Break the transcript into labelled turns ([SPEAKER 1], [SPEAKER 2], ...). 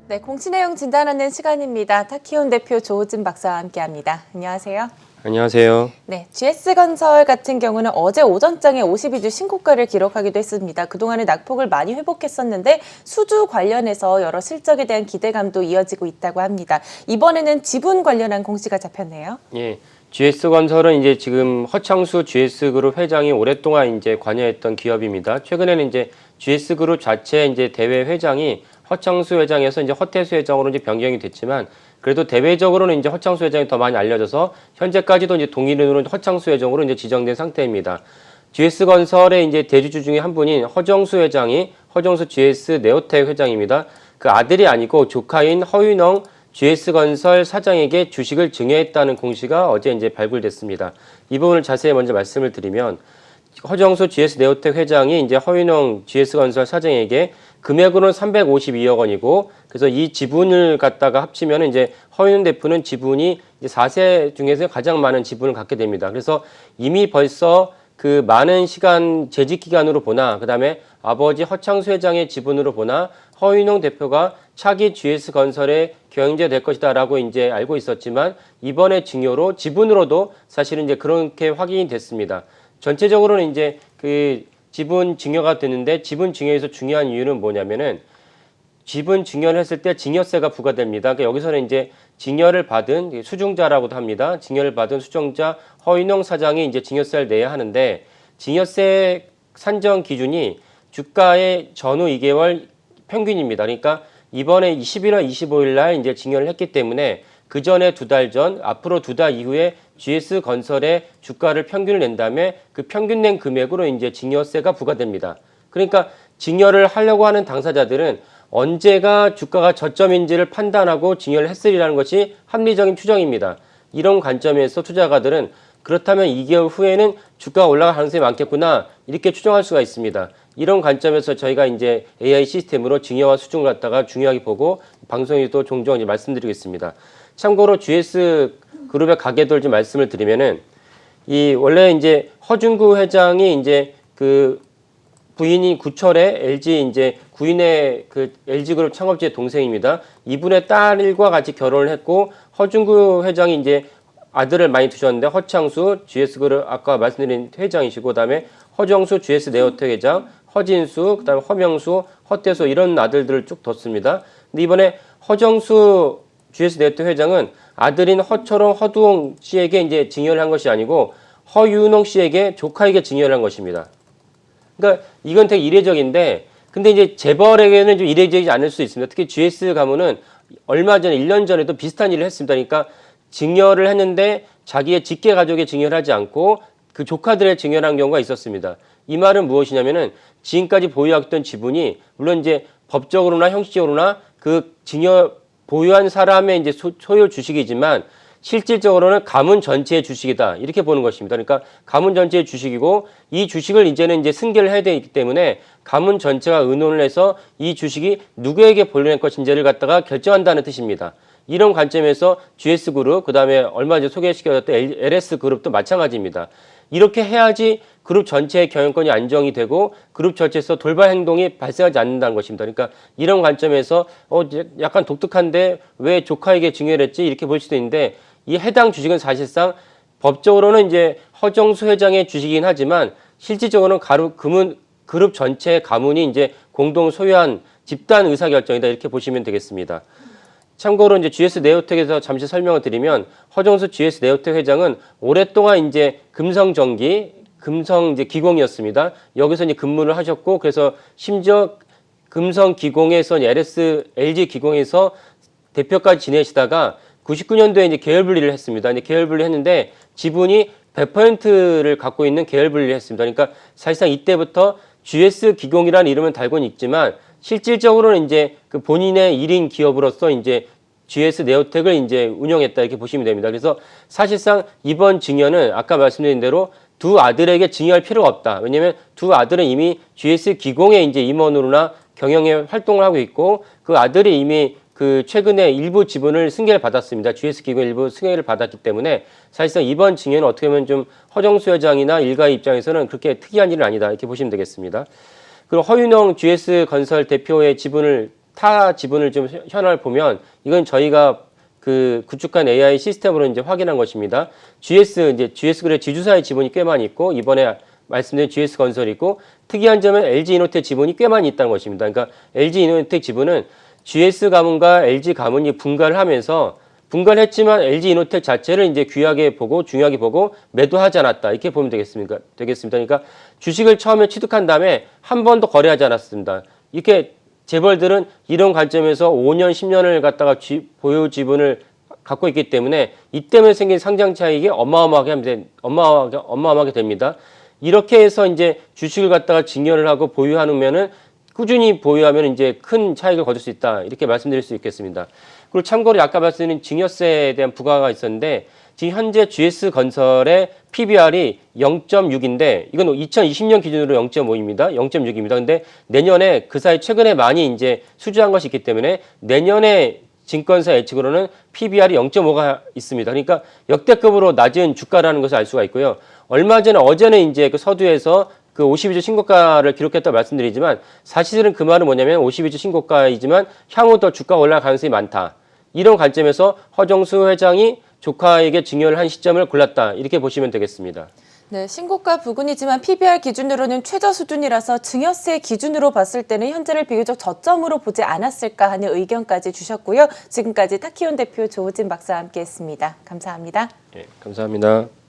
[SPEAKER 1] 네, 공시 내용 진단하는 시간입니다. 타키온 대표 조호진 박사와 함께합니다. 안녕하세요.
[SPEAKER 2] 안녕하세요.
[SPEAKER 1] 네, GS건설 같은 경우는 어제 오전장에 52주 신고가를 기록하기도 했습니다. 그동안에 낙폭을 많이 회복했었는데 수주 관련해서 여러 실적에 대한 기대감도 이어지고 있다고 합니다. 이번에는 지분 관련한 공시가 잡혔네요.
[SPEAKER 2] 예. GS건설은 이제 지금 허창수 GS그룹 회장이 오랫동안 이제 관여했던 기업입니다. 최근에는 이제 GS그룹 자체 이제 대외 회장이 허창수 회장에서 이제 허태수 회장으로 이제 변경이 됐지만 그래도 대외적으로는 이제 허창수 회장이 더 많이 알려져서 현재까지도 이제 동일인으로 허창수 회장으로 이제 지정된 상태입니다. GS건설의 이제 대주주 중에 한 분인 허정수 회장이 허정수 GS 네오텍 회장입니다. 그 아들이 아니고 조카인 허윤영 GS건설 사장에게 주식을 증여했다는 공시가 어제 이제 발굴됐습니다. 이 부분을 자세히 먼저 말씀을 드리면 허정수 GS 네오텍 회장이 이제 허윤영 GS건설 사장에게 금액으로는 352억 원이고 그래서 이 지분을 갖다가 합치면 이제 허윤영 대표는 지분이 이제 4세 중에서 가장 많은 지분을 갖게 됩니다. 그래서 이미 벌써 그 많은 시간 재직 기간으로 보나 그다음에 아버지 허창수 회장의 지분으로 보나 허윤영 대표가 차기 GS건설의 경영자 될 것이다라고 이제 알고 있었지만 이번에 증여로 지분으로도 사실은 이제 그렇게 확인이 됐습니다. 전체적으로는 이제 그 지분 증여가 되는데 지분 증여에서 중요한 이유는 뭐냐면은 지분 증여를 했을 때 증여세가 부과됩니다. 그러니까 여기서는 이제 증여를 받은 수중자라고도 합니다. 증여를 받은 수중자 허윤영 사장이 이제 증여세를 내야 하는데 증여세 산정 기준이 주가의 전후 2개월 평균입니다. 그러니까 이번에 11월 25일 날 이제 증여를 했기 때문에 그 전에 2달 전, 앞으로 2달 이후에 GS건설의 주가를 평균을 낸 다음에 그 평균 낸 금액으로 이제 증여세가 부과됩니다. 그러니까 증여를 하려고 하는 당사자들은 언제가 주가가 저점인지를 판단하고 증여를 했으리라는 것이 합리적인 추정입니다. 이런 관점에서 투자가들은 그렇다면 2개월 후에는 주가가 올라갈 가능성이 많겠구나 이렇게 추정할 수가 있습니다. 이런 관점에서 저희가 이제 AI 시스템으로 증여와 수중을 갖다가 중요하게 보고 방송에도 종종 이제 말씀드리겠습니다. 참고로 GS 그룹의 가계도를 좀 말씀을 드리면은 이 원래 이제 허준구 회장이 이제 그 부인이 구철의 LG 이제 구인의 그 LG 그룹 창업주의 동생입니다. 이분의 딸과 같이 결혼을 했고 허준구 회장이 이제 아들을 많이 두셨는데 허창수 GS 그룹 아까 말씀드린 회장이시고 그다음에 허정수 GS 네오텍 회장, 허진수, 그다음에 허명수, 허태수 이런 아들들을 쭉 뒀습니다. 근데 이번에 허정수 GS 네오텍 회장은 아들인 허철홍, 허두홍 씨에게 이제 증여를 한 것이 아니고 허윤홍 씨에게 조카에게 증여를 한 것입니다. 그러니까 이건 되게 이례적인데 근데 이제 재벌에게는 좀 이례적이지 않을 수 있습니다. 특히 GS 가문은 얼마 전에 1년 전에도 비슷한 일을 했습니다. 그러니까 증여를 했는데 자기의 직계 가족의 증여를 하지 않고 그 조카들의 증여를 한 경우가 있었습니다. 이 말은 무엇이냐면은 지금까지 보유했던 지분이 물론 이제 법적으로나 형식적으로나 그 증여 보유한 사람의 이제 소유 주식이지만 실질적으로는 가문 전체의 주식이다 이렇게 보는 것입니다. 그러니까 가문 전체의 주식이고 이 주식을 이제는 이제 승계를 해야 되기 때문에 가문 전체가 의논을 해서 이 주식이 누구에게 돌려낼 것인지를 갖다가 결정한다는 뜻입니다. 이런 관점에서 GS그룹 그다음에 얼마 전에 소개시켜줬던 LS그룹도 마찬가지입니다. 이렇게 해야지 그룹 전체의 경영권이 안정이 되고 그룹 전체에서 돌발 행동이 발생하지 않는다는 것입니다. 그러니까 이런 관점에서 약간 독특한데 왜 조카에게 증여를 했지 이렇게 볼 수도 있는데 이 해당 주식은 사실상 법적으로는 이제 허정수 회장의 주식이긴 하지만 실질적으로는 그룹 전체 가문이 이제 공동 소유한 집단 의사결정이다 이렇게 보시면 되겠습니다. 참고로 이제 GS 네오텍에서 잠시 설명을 드리면 허정수 GS 네오텍 회장은 오랫동안 이제 금성전기, 금성 이제 기공이었습니다. 여기서 이제 근무를 하셨고 그래서 심지어 금성기공에서 LG 기공에서 대표까지 지내시다가 99년도에 이제 계열 분리를 했습니다. 이제 계열 분리를 했는데 지분이 100%를 갖고 있는 계열 분리를 했습니다. 그러니까 사실상 이때부터 GS 기공이라는 이름은 달고는 있지만 실질적으로는 이제 그 본인의 1인 기업으로서 이제 GS 네오텍을 이제 운영했다 이렇게 보시면 됩니다. 그래서 사실상 이번 증여는 아까 말씀드린 대로 두 아들에게 증여할 필요가 없다. 왜냐하면 두 아들은 이미 GS 기공의 이제 임원으로나 경영에 활동을 하고 있고 그 아들이 이미 그 최근에 일부 지분을 승계를 받았습니다. GS 기공 일부 승계를 받았기 때문에 사실상 이번 증여는 어떻게 보면 좀 허정수 회장이나 일가의 입장에서는 그렇게 특이한 일은 아니다 이렇게 보시면 되겠습니다. 그리고 허윤영 GS건설 대표의 지분을 타 지분을 좀 현황을 보면 이건 저희가 그 구축한 AI 시스템으로 이제 확인한 것입니다. GS그룹 지주사의 지분이 꽤 많이 있고 이번에 말씀드린 GS건설이 있고 특이한 점은 LG이노텍 지분이 꽤 많이 있다는 것입니다. 그러니까 LG이노텍 지분은 GS가문과 LG가문이 분가를 하면서 분가를 했지만 LG이노텍 자체를 이제 귀하게 보고 중요하게 보고 매도하지 않았다. 이렇게 보면 되겠습니다. 그러니까 주식을 처음에 취득한 다음에 한 번도 거래하지 않았습니다. 이렇게 재벌들은 이런 관점에서 5년, 10년을 갖다가 보유 지분을 갖고 있기 때문에 이 때문에 생긴 상장 차익이 어마어마하게 됩니다. 이렇게 해서 이제 주식을 갖다가 증여를 하고 보유하면은 꾸준히 보유하면 이제 큰 차익을 거둘 수 있다. 이렇게 말씀드릴 수 있겠습니다. 그리고 참고로 아까 말씀드린 증여세에 대한 부과가 있었는데 지금 현재 GS건설의 PBR이 0.6인데 이건 2020년 기준으로 0.5입니다. 0.6입니다. 근데 내년에 그 사이 최근에 많이 이제 수주한 것이 있기 때문에 내년에 증권사 예측으로는 PBR이 0.5가 있습니다. 그러니까 역대급으로 낮은 주가라는 것을 알 수가 있고요. 얼마 전에 어제는 이제 그 서두에서 그 52주 신고가를 기록했다고 말씀드리지만 사실은 그 말은 뭐냐면 52주 신고가이지만 향후 더 주가 올라갈 가능성이 많다. 이런 관점에서 허정수 회장이 조카에게 증여를 한 시점을 골랐다. 이렇게 보시면 되겠습니다.
[SPEAKER 1] 네, 신고가 부근이지만 PBR 기준으로는 최저 수준이라서 증여세 기준으로 봤을 때는 현재를 비교적 저점으로 보지 않았을까 하는 의견까지 주셨고요. 지금까지 타키온 대표 조우진 박사와 함께했습니다. 감사합니다.
[SPEAKER 2] 예, 감사합니다.